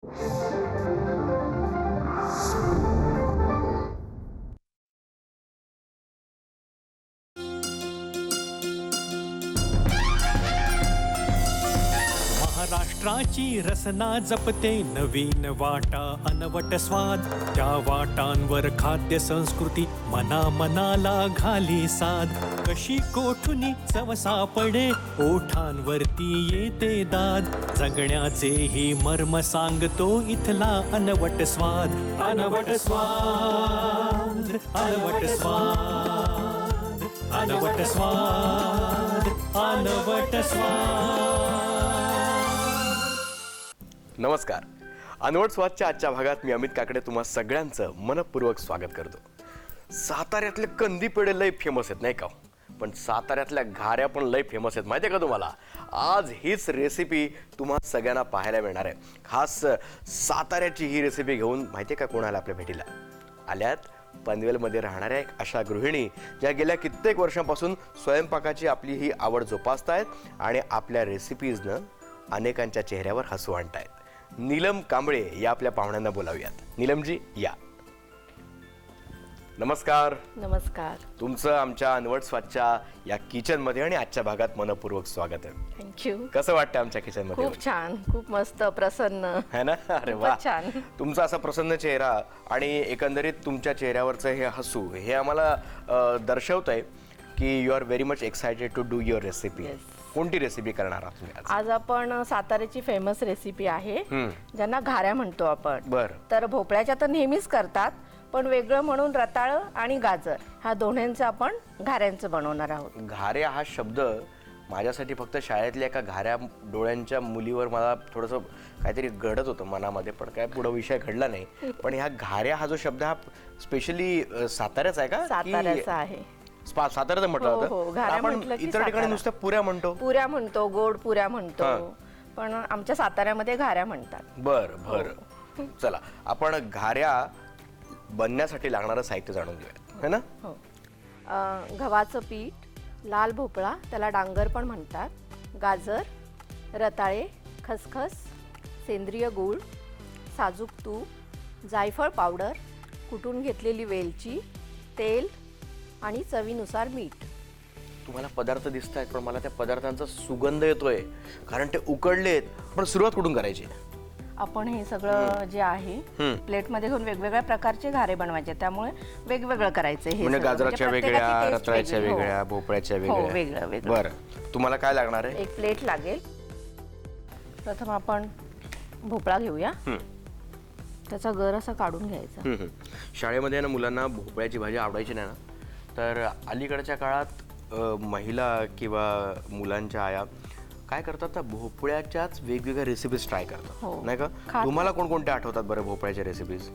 महाराष्ट्राची रसना जपते नवीन वाटा अनवट स्वाद, त्या वाटांवर खाद्य संस्कृती मना मनाला घाली साध. कशी कोठुनी चव सापडे ओठांवरती येते दाद, जगण्याचे ही मर्म सांगतो इथला अनवट स्वाद. अनवट स्वाद, अनवट स्वाद, अनवट स्वाद, अनवट स्वाद. नमस्कार. अनवट स्वादच्या आजच्या भागात मी अमित काकडे तुम्हा सगळ्यांचं मनपूर्वक स्वागत करतो. साताऱ्यातले कंदी पेढे लय फेमस आहेत नाही का, पण साताऱ्यातल्या घाऱ्या पण लय फेमस आहेत माहिती आहे का तुम्हाला. आज हीच रेसिपी तुम्हा सगळ्यांना पाहायला मिळणार आहे. खास साताऱ्याची ही रेसिपी घेऊन माहिती आहे का कोणाला आपल्या भेटीला आल्यात, पनवेलमध्ये राहणाऱ्या एक अशा गृहिणी ज्या गेल्या कित्येक वर्षांपासून स्वयंपाकाची आपली ही आवड जोपासतायत आणि आपल्या रेसिपीजनं अनेकांच्या चेहऱ्यावर हसू आणतायत. नीलम कांबळे या आपल्या पाहुण्यांना बोलावूयात. नीलमजी या. नमस्कार. नमस्कार. तुमचं आमच्या अनवट स्वादच्या या किचन मध्ये आणि आजच्या भागात मनपूर्वक स्वागत आहे. थँक्यू. कसं वाटतं आमच्या किचन मध्ये? खूप छान, खूप मस्त, प्रसन्न है ना. अरे वा, छान. तुमचा असा प्रसन्न चेहरा आणि एकंदरीत तुमच्या चेहऱ्यावरचं हे हसू हे आम्हाला दर्शवतंय की you are very much excited to do your recipe. कोणती रेसिपी करणार आहात तुम्ही आज? आपण साताऱ्याची फेमस रेसिपी आहे ज्यांना घाऱ्या म्हणतो आपण. बरं. तर भोपळ्याच्या तर नेहमीच करतात, पण वेगळं म्हणून रताळ आणि गाजर ह्या दोन्हींचं आपण घाऱ्यांचं बनवणार आहोत. घाऱ्या हा शब्द माझ्यासाठी फक्त शाळेतल्या एका घाऱ्या डोळ्यांच्या मुलीवर मला थोडंसं काहीतरी घडत होतं मनामध्ये, पण काय पुढे विषय घडला नाही. पण ह्या घाऱ्या हा जो शब्द हा स्पेशली साताऱ्याचा आहे का? साताऱ्याचा आहे. साताऱ्याचं म्हटलं हो, होतं. घाऱ्या आपण म्हटलं की इतर ठिकाणी सातारा. नुसत्या पुऱ्या म्हणतो. पुऱ्या म्हणतो, गोड पुऱ्या म्हणतो, पण आमच्या साताऱ्यामध्ये घाऱ्या म्हणतात. बर बर. चला आपण घाऱ्या बनण्यासाठी लागणारं साहित्य जाणून घेऊया, है ना. हो. गव्हाचं पीठ, लाल भोपळा त्याला डांगर पण म्हणतात, गाजर, रताळे, खसखस, सेंद्रिय गूळ, साजूक तूप, जायफळ पावडर, कुटून घेतलेली वेलची, तेल आणि चवीनुसार मीठ. तुम्हाला पदार्थ दिसत आहेत, पण मला त्या पदार्थांचा सुगंध येतोय कारण ते उकडलेत. पण सुरुवात कुठून करायची? आपण हे सगळं जे आहे प्लेटमध्ये घेऊन वेगवेगळ्या प्रकारचे घारे बनवायचे, त्यामुळे वेगवेगळं करायचं. हे म्हणजे गाजराच्या वेगळ्या, प्रत्येकाची taste रताळ्याच्या वेगळी. वेगळ्या, भोपळ्याच्या हो, वेगळ्या. वेगळं वेगळं. बरं, तुम्हाला काय लागणार आहे? एक प्लेट लागेल. प्रथम आपण भोपळा घेऊया. त्याचा गर असा काढून घ्यायचा. शाळेमध्ये ना मुलांना भोपळ्याची भाजी आवडायची नाही ना, तर अलीकडच्या काळात महिला किंवा मुलांच्या आया काय करतात ना, भोपळ्याच्याच वेगवेगळ्या रेसिपीज ट्राय करतात. हो. नाही का? तुम्हाला कोणकोणत्या आठवतात बरं भोपळ्याच्या रेसिपीज?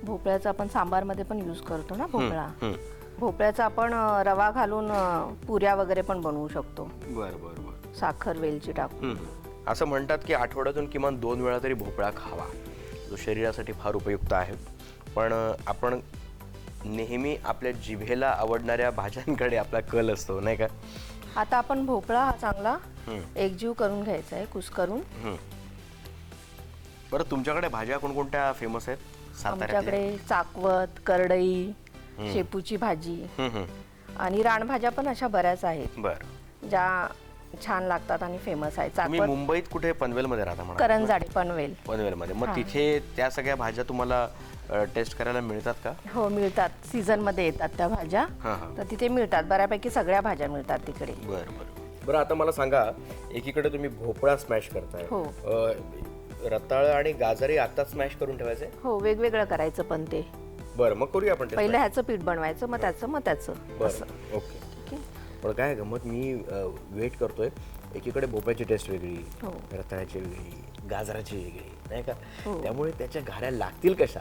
भोपळ्याचा आपण सांबारमध्ये पण यूज करतो ना भोपळा. भोपळ्याचा आपण रवा घालून पुऱ्या वगैरे पण बनवू शकतो. बरं बरं बरं. साखर वेलची टाकून. असं म्हणतात की आठवड्यातून किमान 2 वेळा तरी भोपळा खावा, जो शरीरासाठी फार उपयुक्त आहे. पण आपण नेहमी आपल्या जिभेला आवडणाऱ्या भाज्यांकडे आपला कल असतो नाही का. आता आपण भोपळा हा चांगला एकजीव करून घ्यायचा आहे, कुस्करून. बरं, तुमच्याकडे भाज्या कोणकोणत्या फेमस आहेत साताऱ्यातल्या? आमच्याकडे चाकवत, करडई, शेपूची भाजी आणि रानभाज्या पण अशा बऱ्याच आहेत बरं, ज्या छान लागतात आणि फेमस आहेत. तुम्ही चाकवत, मुंबईत कुठे पनवेलमध्ये राहता म्हणा? करंजाडी, पनवेल. पनवेलमध्ये. मग तिथे त्या सगळ्या भाज्या तुम्हाला टेस्ट करायला मिळतात का? हो, मिळतात. सीझन मध्ये येतात त्या भाज्या, तर तिथे मिळतात. बऱ्यापैकी सगळ्या भाज्या मिळतात तिकडे. बरं बरं बरं. आता मला सांगा, एकीकडे तुम्ही भोपळा स्मॅश करताय, हो. रताळ आणि गाजरही आता स्मॅश करून ठेवायचे? हो, वेगवेगळं करायचं पण ते. बरं, मग करूया आपण. पहिलं ह्याचं पीठ बनवायचं, मग त्याचं बरं, ओके. पण काय गमत, मी वेट करतोय. एकीकडे भोपळ्याची टेस्ट वेगळी, रताळ्याची वेगळी, गाजराची वेगळी नाही का. त्यामुळे त्याच्या घाऱ्या लागतील कशा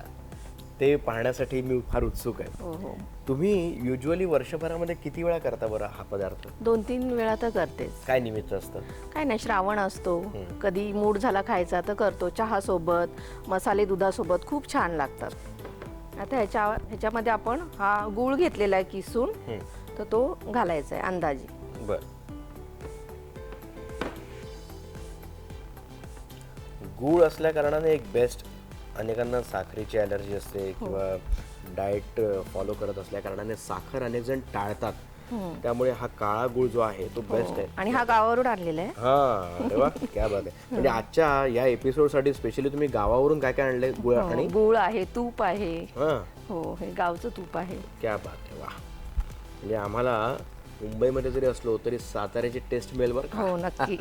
ते पाहण्यासाठी मी फार उत्सुक आहे. तुम्ही युजली वर्षभरामध्ये किती वेळा करता बरं हा पदार्थ? 2-3 वेळा तर करतेच. काय निमित्त असतं? काय नाही, श्रावण असतो, कधी मूड झाला खायचा तर करतो. चहा सोबत, मसाले दुधासोबत खूप छान लागतात. आता ह्याच्यामध्ये आपण हा गूळ घेतलेला आहे किसून, तर तो घालायचा आहे अंदाजे. बरं. गूळ असल्या कारणाने एक बेस्ट. अनेकांना साखरेची ॲलर्जी असते किंवा डाएट फॉलो करत असल्या कारणाने साखर अनेक जण टाळतात. त्यामुळे हा काळा गूळ जो आहे तो बेस्ट आहे. आणि हा गावावरून आणलेला आहे. हा, अरे वा, क्या बात आहे. म्हणजे आजच्या या एपिसोड साठी स्पेशली तुम्ही गावावरून काय काय आणलंय? गुळ आणि गूळ आहे, तूप आहे. हा, हो, हे गावचं तूप आहे. क्या बात आहे. वा, म्हणजे आम्हाला मुंबईमध्ये जरी असलो तरी साताऱ्याची टेस्ट मिळेल बरं का. हो, नक्की.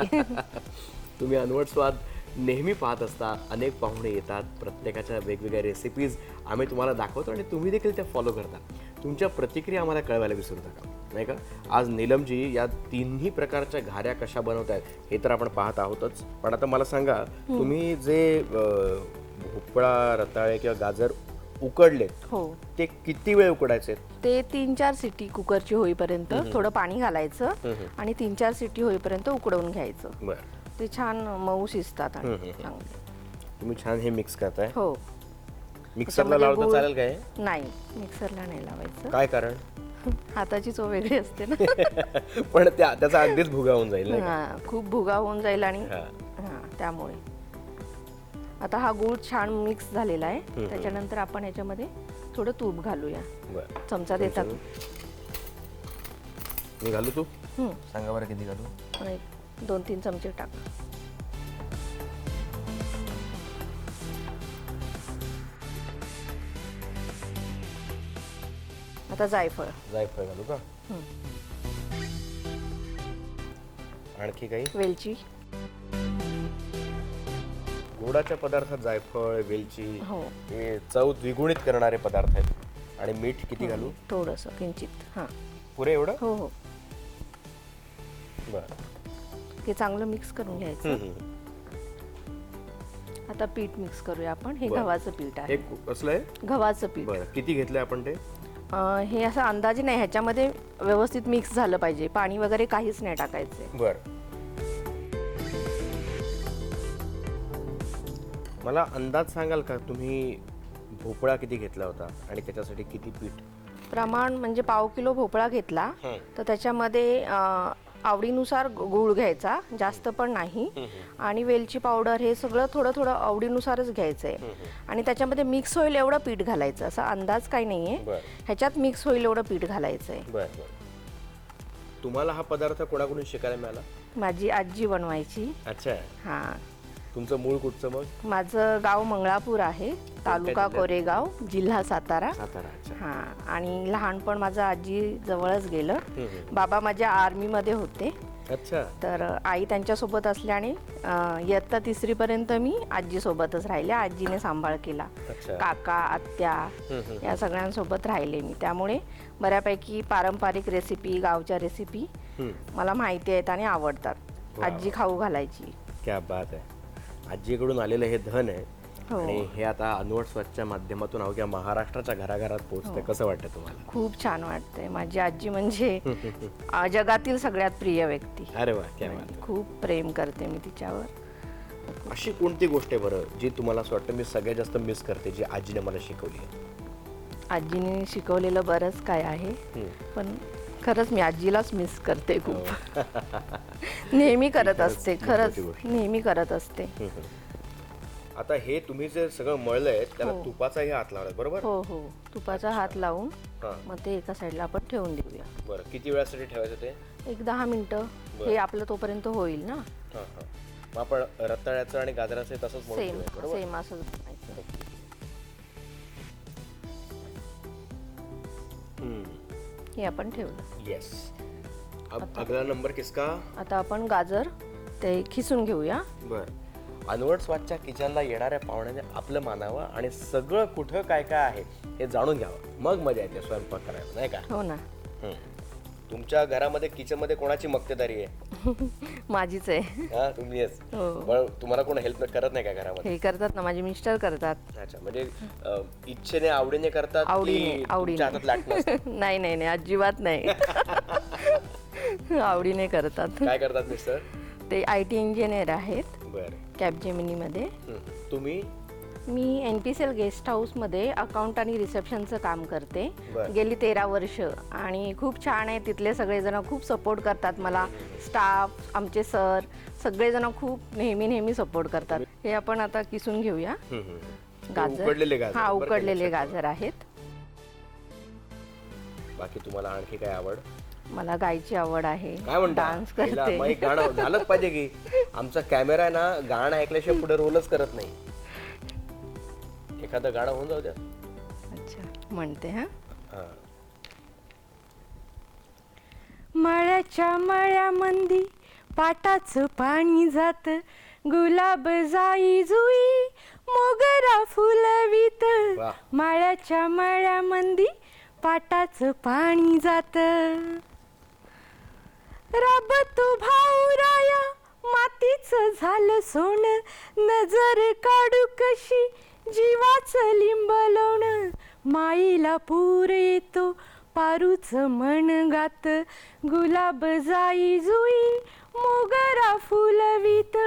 तुम्ही अनवट स्वाद नेहमी पाहत असता. अनेक पाहुणे येतात, प्रत्येकाच्या वेगवेगळ्या रेसिपीज आम्ही तुम्हाला दाखवतो आणि तुम्ही देखील त्या फॉलो करता. तुमच्या प्रतिक्रिया आम्हाला कळवायला विसरू नका, नाही का. आज नीलमजी या तिन्ही प्रकारच्या घाऱ्या कशा बनवतायत हे तर आपण पाहत आहोतच. पण आता मला सांगा, तुम्ही जे भोपळा, रताळे किंवा गाजर उकडले हो, ते किती वेळ उकडायचे? ते 3-4 सिटी कुकरची होईपर्यंत थोडं पाणी घालायचं आणि 3-4 सिटी होईपर्यंत उकडवून घ्यायचं. बरं, ते छान मऊ शिजतात आणि चांगले. तुम्ही छान हे मिक्स करताय. हो, मिक्सरला लावलं तर चालेल काय? नाही, मिक्सरला नाही लावायचं. काय कारण? हाताची चव वेगळी असते ना. पण त्याचा अगदीच भुगा होऊन जाईल नाही का? हा, खूप भुगा होऊन जाईल आणि हा. हा, त्यामुळे आता हा गूळ छान मिक्स झालेला आहे. त्याच्यानंतर आपण याच्यामध्ये थोडं तूप घालूया. बरं, चमचा देतात. मी घालू तू? सांगा बरं किती घालू? 2-3 चमचे टाक. आता जायफळ. जायफळ घालू का? आणखी काही? वेलची. गोडाच्या पदार्थात जायफळ, वेलची हो, हे चव द्विगुणित करणारे पदार्थ आहेत. आणि मीठ किती घालू? थोडंसं किंचित. हा, पुरे एवढं? हो हो. बरं. हे चांगलं मिक्स करून घ्यायचं. आता पीठ मिक्स करूया आपण. हे बरं. गव्हाचं पीठ आहे. हे कसलं आहे? गव्हाचं पीठ. बरं, किती घेतलंय आपण ते? हे असं अंदाजे नाही, ह्याच्यामध्ये व्यवस्थित मिक्स झालं पाहिजे. पाणी वगैरे काहीच नाही टाकायचं. बरं. मला अंदाज सांगाल का तुम्ही भोपळा किती घेतला होता आणि त्याच्यासाठी किती पीठ? प्रमाण म्हणजे 1/2 किलो भोपळा घेतला तर त्याच्यामध्ये आवडीनुसार गूळ घ्यायचा, जास्त पण नाही. आणि वेलची पावडर हे सगळं थोडं थोडं आवडीनुसारच घ्यायचंय. आणि त्याच्यामध्ये मिक्स होईल एवढं पीठ घालायचं. असा अंदाज काही नाहीये, ह्याच्यात मिक्स होईल एवढं पीठ घालायचंय. बरं. तुम्हाला हा पदार्थ कोणाकडून शिकायला मिळाला? माझी आजी बनवायची. अच्छा. हा, तुमचं मूळ कुठचं मग? माझं गाव मंगळापूर आहे, तालुका कोरेगाव, जिल्हा सातारा. सातारा. अच्छा. हा, आणि लहानपण माझं आजी जवळच गेलं. बाबा माझ्या आर्मीमध्ये होते. अच्छा. तर आई त्यांच्यासोबत असल्याने इयत्ता 3री पर्यंत मी आजीसोबतच राहिले. आजीने सांभाळ केला. अच्छा. काका, आत्या या सगळ्यांसोबत राहिले मी. त्यामुळे बऱ्यापैकी पारंपरिक रेसिपी, गावच्या रेसिपी मला माहिती आहेत आणि आवडतात. आजी खाऊ घालायची. क्या बात आहे. आजीकडून आलेलं हे धन आहे. हो. आणि हे आता अनवट स्वच्छच्या माध्यमातून अवघ्या महाराष्ट्राच्या घराघरात पोहोचतंय. कसं वाटतं तुम्हाला? खूप छान वाटतंय. माझी आजी म्हणजे जगातील सगळ्यात प्रिय व्यक्ती. अरे वा, क्या बात आहे. खूप प्रेम करते मी तिच्यावर. अशी कोणती गोष्ट आहे बरं जी तुम्हाला असं वाटतं मी सगळ्यात जास्त मिस करते, जी आजीने मला शिकवली आहे? आजीने शिकवलेलं बरंच काय आहे, पण खरंच मी आजीलाच मिस करते खूप. नेहमी करत असते, खरंच नेहमी करत असते. आता हे तुम्ही जे सगळं मळलंय त्याला तुपाचाही हात लावलाय बरोबर? हो हो, तुपाचा हात लावून मग ते एका साईडला आपण ठेवून देऊया. बरं, किती वेळासाठी ठेवायचं ते? 1-10 मिनिटं. हे आपलं तोपर्यंत होईल ना. मग आपण रताळ्याचं आणि गाजराचं तसंच मळून सेम ठेवूया, बरोबर? सेम असं बनायचं. हे आपण ठेवलं. येस. अब अगला नंबर किसका? आता आपण गाजर ते खिसून घेऊया. बरं. अनवट स्वादच्या किचनला येणाऱ्या पाहुण्याने आपलं मानावं आणि सगळं कुठं काय काय आहे हे जाणून घ्यावं. मग मजा येते स्वयंपाक करायला, नाही का? हो ना. तुमच्या घरामध्ये किचन मध्ये कोणाची मक्तेदारी आहे? माझीच आहे. हा, तुम्ही येस. हो. तुम्हाला कोण हेल्प करत नाही का घरामध्ये? हे करतात ना, माझे मिस्टर करतात. अच्छा, म्हणजे इच्छेने आवडीने करतात? आवडीने. आवडीने. हातात लाट नसते? नाही नाही नाही, अजिबात नाही. आवडीने करतात. काय करतात मिस्टर? ते IT इंजिनियर आहेत. बरं. कॅपजेमिनी मध्ये. तुम्ही? मी NPCL गेस्ट हाऊसमध्ये अकाउंट आणि रिसेप्शनचं काम करते बरं. गेली 13 वर्ष आणि खूप छान आहे. तिथले सगळेजण खूप सपोर्ट करतात मला. स्टाफ, आमचे सर सगळेजण खूप नेहमी सपोर्ट करतात. हे आपण आता किसून घेऊया. उकडलेले गाजर. हा, बरं का, उकडलेले लक्षात गाजर आहेत. बाकी तुम्हाला आणखी काय आवड? मला गायची आवड आहे. काय म्हणता? डान्स पहिला करते. मग एक गाणं झालंच पाहिजे की. आमचा कॅमेरा आहे ना, गाणं ऐकल्याशिवाय पुढे रोलच करत नाही. एखादं गाणं होऊन जाऊ द्या. अच्छा, म्हणते हा. हा. मळ्याच्या मळ्यामंदी पाटाचं पाणी जात, गुलाब जाई जुई मोगरा फुलवीत. वाह. मळ्याच्या मळ्यामंदी पाटाचं पाणी जात, राबतो भाऊराया मातीचं झालं सोन, नजर काढू कशी जीवाचं लिंबलोण. माईला पूर येतो पारूच मन गात, गुलाब जाई जुई मोगरा फुलवीत.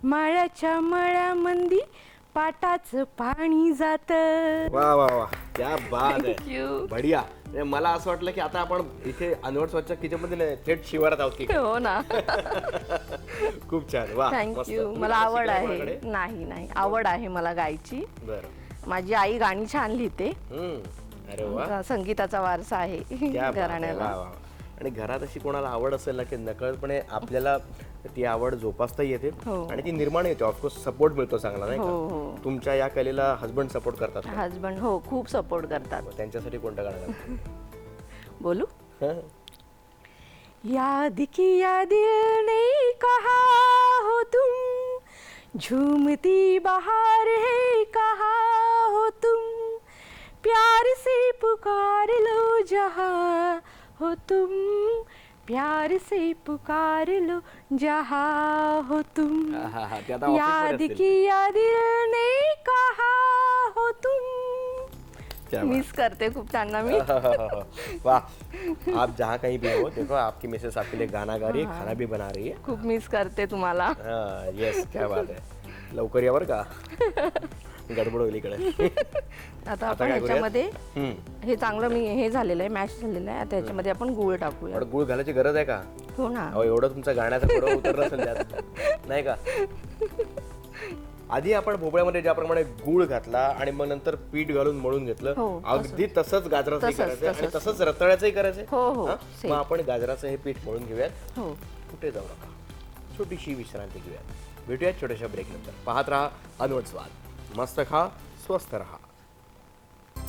मळ्याच्या मळ्यामंदी पाटाचं पाणी जात. वा वा वा, क्या बात आहे. Thank you. बढिया. म्हणजे मला असं वाटलं की आता आपण इथे अनवट स्वच्छ किचन मध्ये नाही, थेट शिवारात आहोत की. हो ना. खूप छान. वा, मस्त. थँक्यू. तुम्ही मला असं आवड शिकलाय आहे. कोणाकडे? नाही आवड आहे मला गायची. बरं. माझी आई गाणी छान लिहिते. अरे वा, संगीताचा वारसा आहे क्या बात आहे. घराण्याला. वा, वा. आणि घरात अशी कोणाला आवड असेल ना की नकळतपणे आपल्याला ती आवड जोपासता येते हो. आणि ती निर्माण येते. ऑफकोर्स सपोर्ट मिळतो चांगला, नाही हो का? हो. तुमच्या या कलेला हसबंड सपोर्ट करतात का? हजबंड हो खूप सपोर्ट करतात. मग त्यांच्यासाठी कोणतं गाणं गाता? बोलू. हं? याद किया दिल ने कहा हो तुम, झूमती बहार है कहा हो तुम, प्यार से पुकार लो जहाँ हो तुम, प्यार से पुकार लो जहाँ हो तुम. आहाहा, ते आता office मध्ये याद असतील. किया दिल ने कहा हो तुम. क्या बात. मिस करते खूप त्यांना मी. वाह, आप जहाँ कहीं भी हो, देखो आपकी मिसेस आपके लिए गाना गा रही है, खाना भी बना रही है. खूप मिस करते तुम्हाला. येस, क्या बात आहे. लवकर या बरं का, गडबड होईल इकडे. आता आपण काय करूयात? ह्याच्यामध्ये हम्म. हे चांगलं मी हे झालेलं आहे, मॅश झालेलं आहे. आता ह्याच्यामध्ये आपण गूळ टाकूया. पण गुळ घालायची गरज आहे का? हो ना. अहो, एवढं तुमचा गाण्याचा पुढं उतरलं असेल त्यात, नाही का? आधी आपण भोपळ्यामध्ये ज्याप्रमाणे गूळ घातला आणि मग नंतर पीठ घालून मळून घेतलं, हो, अगदी तसंच गाजराचंही तसंच, करायचं आणि तसंच. तसंच रताळ्याचंही करायचंय. हो, हो, हा? same. मग आपण गाजराचं हे पीठ मळून घेऊयात. हो. कुठे जाऊ नका, छोटीशी विश्रांती घेऊयात. भेटूयात छोट्याशा ब्रेक नंतर. पाहत राहा अनवट स्वाद. मस्त खा, स्वस्थ राहा.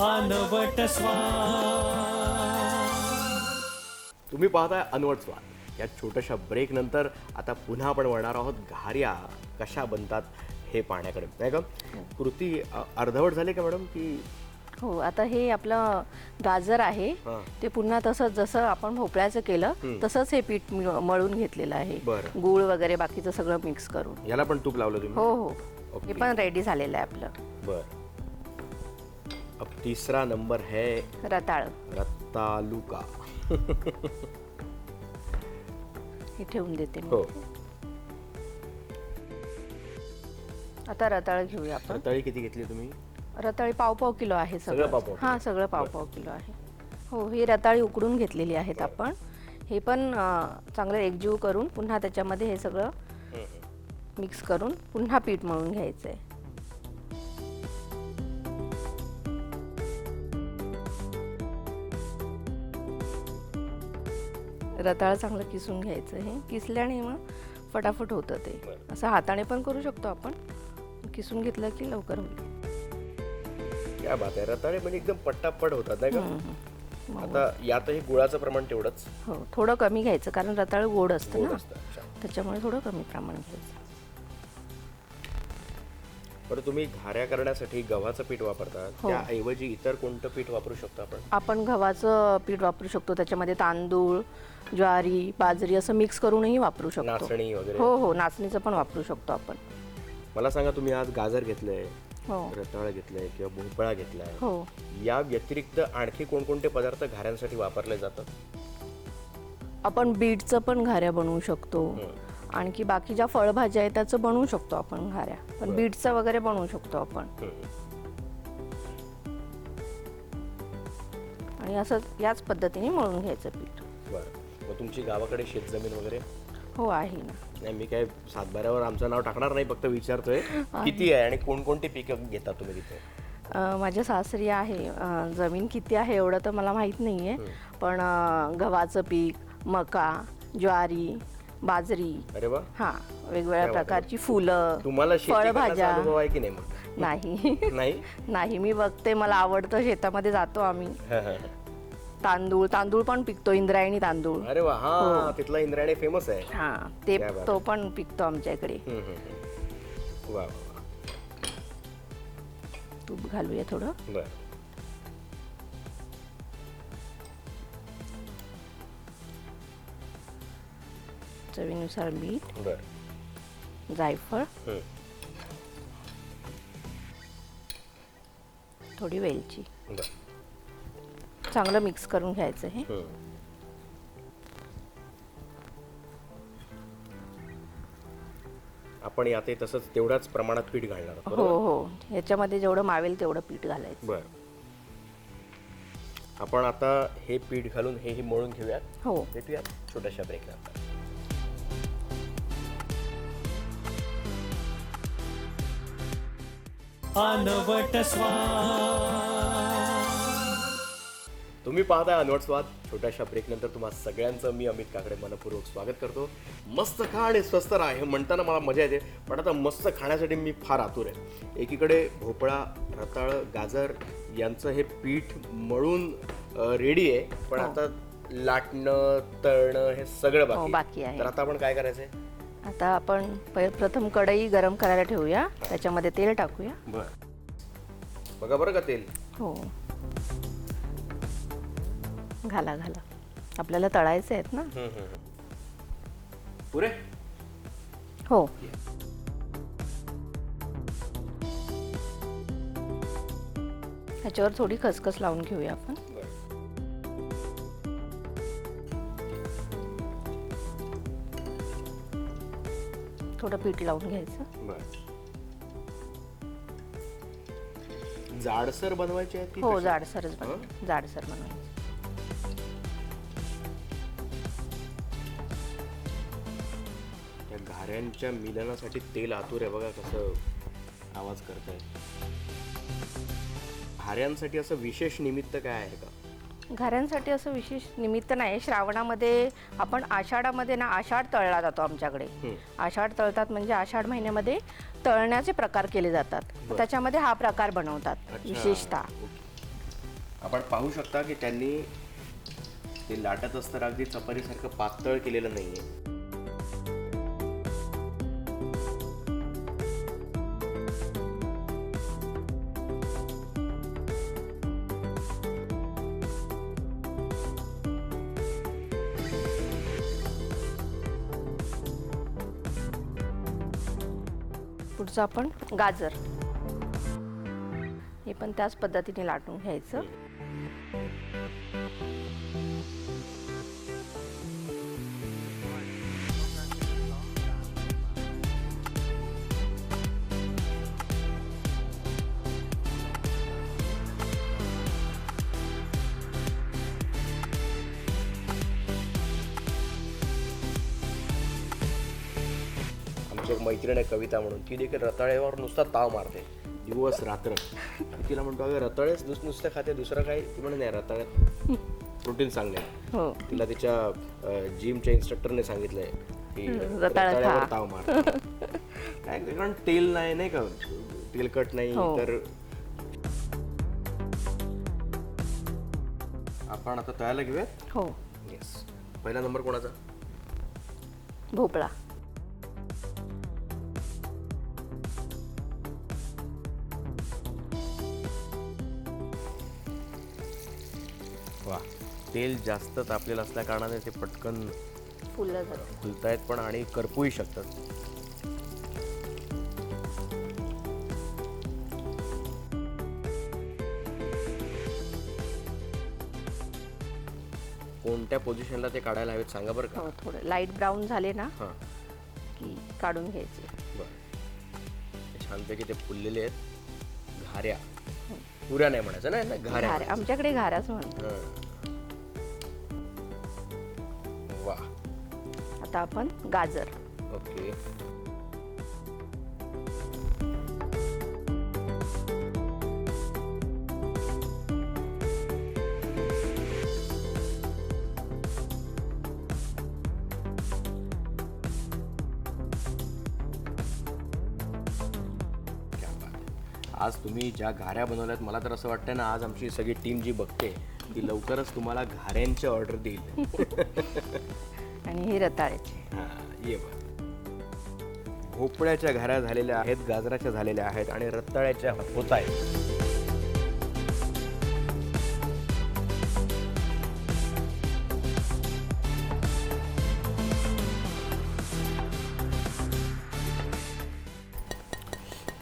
अनवट स्वाद. तुम्ही पाहताय अनवट स्वाद. या छोट्याशा ब्रेक नंतर आता पुन्हा आपण वळणार आहोत घाऱ्या कशा बनतात हे पाहण्याकडे, नाही का? कृती अर्धवट झाली का मॅडम की? हो, आता हे आपलं गाजर आहे हां. ते पुन्हा तसंच जसं आपण भोपळ्याचं केलं तसंच हे पीठ मळून घेतलेलं आहे. बरं. गूळ वगैरे बाकीचं सगळं मिक्स करून. याला पण तूप लावलं तुम्ही? हो हो. ओके. हे पण रेडी झालेलं आहे आपलं बर. अब तीसरा नंबर है रताळ. रतालुका. हे ठेवून देते मी. हो. आता रताळ घेऊया आपण. रताळी किती घेतली तुम्ही? रताळी पाव किलो आहे सगळं पाव सगळं. किलो? हां, सगळं पाव किलो आहे. हो, ही रताळी उकडून घेतलेली आहेत आपण. हे पण चांगलं एकजीव करून पुन्हा त्याच्यामध्ये हे सगळं मिक्स करून पुन्हा पीठ मळून घ्यायचं आहे. रताळ चांगलं किसून घ्यायचं. हे किसल्याने मग फटाफट होतं ते. बरं. असं हाताने पण करू शकतो आपण. किसून घेतलं की लवकर होईल. क्या बात आहे. रताळे म्हणजे एकदम पट्टापट होतात, नाही का? मग आता यातही गुळाचं प्रमाण तेवढंच हो, थोडं कमी घ्यायचं कारण रताळ गोड असतं गोड ना, असतं. अच्छा. त्याच्यामुळे थोडं कमी प्रमाण घ्यायचं. बरं, तुम्ही घाऱ्या करण्यासाठी गव्हाचं पीठ वापरतात, हो. त्याऐवजी इतर कोणतं पीठ वापरू शकतो आपण? आपण गव्हाचं पीठ वापरू शकतो. त्याच्यामध्ये तांदूळ, ज्वारी, बाजरी असं मिक्स करूनही वापरू शकतो. नाचणी वगैरे? हो हो, नाचणीचं पण वापरू शकतो आपण. मला सांगा, तुम्ही आज गाजर घेतलंय, हो रताळ घेतलंय किंवा भोपळा घेतलाय, हो. या व्यतिरिक्त आणखी कोणकोणते पदार्थ घाऱ्यांसाठी वापरले जातात? आपण बीटचं पण घाऱ्या बनवू शकतो. आणखी बाकी ज्या फळभाज्या आहेत त्याचं बनवू शकतो आपण घाऱ्या, पण बीटचं वगैरे बनवू शकतो आपण. आणि असं याच पद्धतीने मळून घ्यायचं पीठ. बरं, मग तुमची गावाकडे शेतजमीन वगैरे? हो आहे ना. नाही, मी काय सातबाऱ्यावर आमचं नाव टाकणार नाही, फक्त विचारतोय किती आहे आणि कोणकोणती पिकं घेता तुम्ही तिथे? माझ्या सासरी आहे. जमीन किती आहे एवढं तर मला माहीत नाही आहे, पण गव्हाचं पीक, मका, ज्वारी, बाजरी. अरे वा. हां, वेगवेगळ्या प्रकारची फुलं, तुम्हाला शेती करण्याचा फळभाज्या. अनुभव आहे की नाही मग? नाही नाही. नाही, मी बघते, मला आवडतं. शेतामध्ये जातो आम्ही. हा, हा. तांदूळ पण पिकतो, इंद्रायणी तांदूळ. अरे वा. हा, तिथला इंद्रायणी फेमस आहे. हां, ते क्या बात तो पण पिकतो आमच्या इकडे. वा वा. तूप घालूया थोडं. बर. चवीनुसार मीठ, बर. जायफळ, थोडी वेलची. बर. चांगलं मिक्स करून घ्यायचं हे. आपण यात तसंच तेवढ्याच प्रमाणात पीठ घालणार आहोत, हो बरोबर? हो, याच्यामध्ये जेवढं मावेल तेवढं पीठ घालायचं. बर. आपण आता हे पीठ घालून हे मळून घेऊयात. हो. भेटूयात छोट्याशा ब्रेकनंतर. अनवट स्वाद. तुम्ही पाहताय अनवट स्वाद. छोट्याशा ब्रेकनंतर तुम्हा सगळ्यांचं मी अमित काकडे मनपूर्वक स्वागत करतो. मस्त खा आणि स्वस्त राहा हे म्हणताना मला मजा येते, पण आता मस्त खाण्यासाठी मी फार आतुर आहे. एकीकडे भोपळा, रताळ, गाजर यांचं हे पीठ मळून रेडी आहे, पण आता लाटणं, तळणं हे सगळं बाकी आहे. तर आता आपण काय करायचंय? आता आपण प्रथम कढई गरम करायला ठेवूया, त्याच्यामध्ये तेल टाकूया. बघा बरं का तेल. हो, घाला घाला, आपल्याला तळायचे आहेत ना. पुरे. हो. ह्याच्यावर थोडी खसखस लावून घेऊया आपण. थोडं पीठ लावून घ्यायचं. जाडसर बनवायचे आहेत की हो, कशी? जाडसरच बनवायचं. जाडसर बनवायचं. त्या घाऱ्यांच्या मिलनासाठी तेल आतुर आहे, बघा कसं आवाज करताय. घाऱ्यांसाठी असं विशेष निमित्त काय आहे का? घाऱ्यांसाठी असं विशेष निमित्त नाही. श्रावणामध्ये आपण आषाढामध्ये ना, आषाढ तळला जातो आमच्याकडे. आषाढ तळतात म्हणजे आषाढ महिन्यामध्ये तळण्याचे प्रकार केले जातात, त्याच्यामध्ये हा प्रकार बनवतात विशेषतः. आपण पाहू शकता की त्यांनी ते लाटत असताना अगदी चपातीसारखं पातळ केलेलं नाहीये. पुढचं आपण गाजर, हे पण त्याच पद्धतीने लाटून घ्यायचं. एक मैत्रीण आहे कविता म्हणून, ती देखील रताळ्यावर नुसता ताव मारते दिवस रात्र. तिला म्हणतो अगं रताळेच नुसतं खाते, दुसरं काही? ती म्हणे नाही, रताळ्यात प्रोटीन चांगले. हो, तिला तिच्या जिमच्या इन्स्ट्रक्टरने सांगितलंय की रताळ्यावर ताव मार. काय, कारण तेल नाही का, तेलकट नाही. तर आपण आता तळायला घेऊया. हो. येस. पहिला नंबर कोणाचा? भोपळा. वा, तेल जास्त तापलेलं असल्या कारणाने ते पटकन फुललं जातं. फुलतायत पण आणि करपूही शकतात. कोणत्या पोझिशनला ते काढायला हवेत सांगा बरं का? हो, थोडं लाईट ब्राऊन झाले ना, हां, की काढून घ्यायचे. बरं, छानपैकी ते फुललेले आहेत. घाऱ्या पुऱ्या नाही म्हणायचं ना, घाऱ्या घाऱ्या, आमच्याकडे घाऱ्याच म्हणतात. वा. आता आपण गाजर. ओके. आज तुम्ही ज्या घाऱ्या बनवल्यात, मला तर असं वाटतं ना, आज आमची सगळी टीम जी बघते ती लवकरच तुम्हाला घाऱ्यांची ऑर्डर देईल. आणि हे रताळ्याचे. हां, ये बघ. भोपळ्याच्या घाऱ्या झालेल्या आहेत, गाजराच्या झालेल्या आहेत आणि रताळ्याच्या होत आहेत.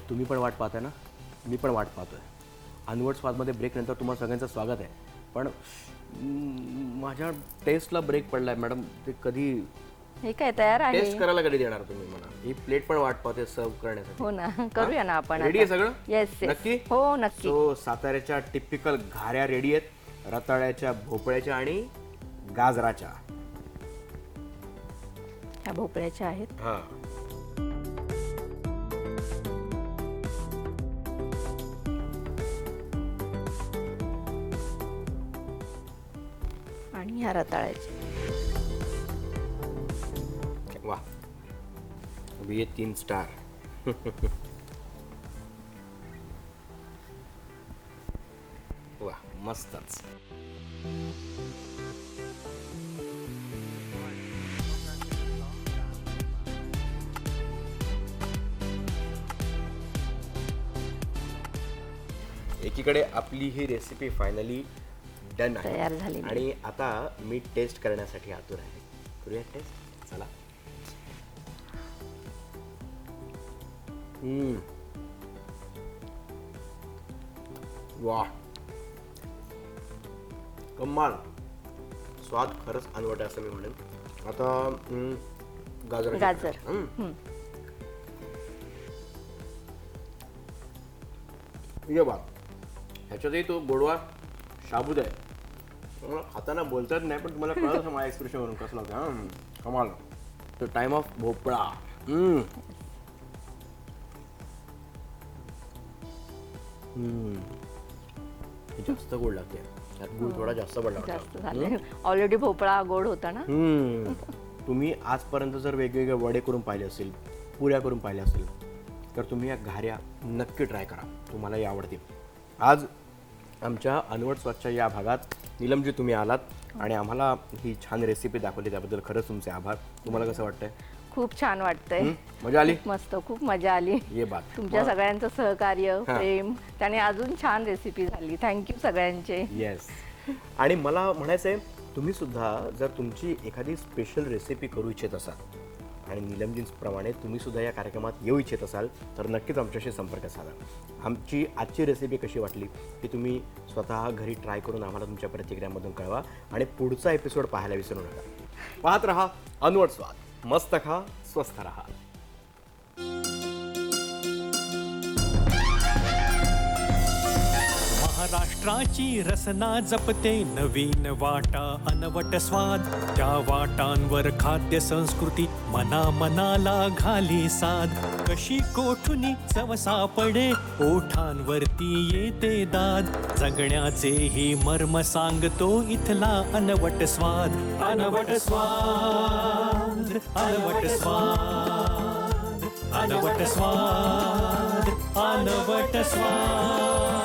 तुम्ही पण वाट पाहताय ना, मी पण वाट पाहतोय. अनवट स्वादमध्ये ब्रेक नंतर तुम्हाला सगळ्यांचं स्वागत आहे. पण माझ्या टेस्टला ब्रेक पडलाय मॅडम. ते कधी हे काय तयार आहे? टेस्ट करायला कधी देणार तुम्ही मला? ही प्लेट पण वाट पाहते सर्व करण्यासाठी. हो ना, करूया ना आपण. रेडी आहे सगळं? येस. नक्की? हो नक्की. सो साताऱ्याच्या टिपिकल घाऱ्या रेडी आहेत, रताळ्याच्या, भोपळ्याच्या आणि गाजराच्या. ह्या भोपळ्याच्या आहेत. हा. आणि ह्या रताळ्याचे. वा, ये 3 स्टार. वा, मस्तच. एकीकडे आपली ही रेसिपी फायनली डन आहे, तयार झालेली. आणि आता मी टेस्ट करण्यासाठी आतुर आहे. करूया टेस्ट. चला. वा, कमाल. स्वाद खरंच अनवट आहे असं मी म्हणेन. आता गाजर. ये बा, ह्याच्यातही तो गोडवा शाबूत आहे. मला खाताना बोलतात नाही, पण तुम्हाला कळलं माझ्या एक्सप्रेशनवरून कसं लागतं. कमाल. द टाइम ऑफ भोपळा. जास्त गोड लागते. त्यात गुळ थोडा जास्त पडला जास्त झाले. ऑलरेडी भोपळा गोड होता ना. तुम्ही आजपर्यंत जर वेगवेगळे वडे करून पाहिले असतील, पुऱ्या करून पाहिल्या असतील, तर तुम्ही या घाऱ्या नक्की ट्राय करा, तुम्हालाही आवडतील. आज आमच्या अनवट स्वादच्या या भागात नीलमजी तुम्ही आलात आणि आम्हाला ही छान रेसिपी दाखवली, त्याबद्दल खरंच तुमचे आभार. तुम्हाला कसं वाटतंय? खूप छान वाटतंय. मजा आली? मस्त, खूप मजा आली. ये बात. तुमच्या सगळ्यांचं सहकार्य, प्रेम, त्याने अजून छान रेसिपी झाली. थँक्यू सगळ्यांचे. येस. आणि मला म्हणायचं आहे, तुम्ही सुद्धा जर तुमची एखादी स्पेशल रेसिपी करू इच्छित असाल आणि नीलमजींप्रमाणे तुम्ही सुद्धा या कार्यक्रमात येऊ इच्छित असाल, तर नक्कीच आमच्याशी संपर्क साधा. आमची आजची रेसिपी कशी वाटली ती तुम्ही स्वतः घरी ट्राय करून आम्हाला तुमच्या प्रतिक्रियांमधून कळवा. आणि पुढचा एपिसोड पाहायला विसरू नका. पाहत रहा अनवट स्वाद. मस्त खा, स्वस्थ रहा. महाराष्ट्राची रसना जपते नवीन वाटा अनवट स्वाद. त्या वाटांवर खाद्य संस्कृती मना मनाला घाली साध. कशी कोठुनी चव सापडे ओठांवरती येते दाद. जगण्याचे ही मर्म सांगतो इथला अनवट स्वाद. अनवट स्वाद, अनवट स्वाद, अनवट स्वाद, अनवट स्वाद.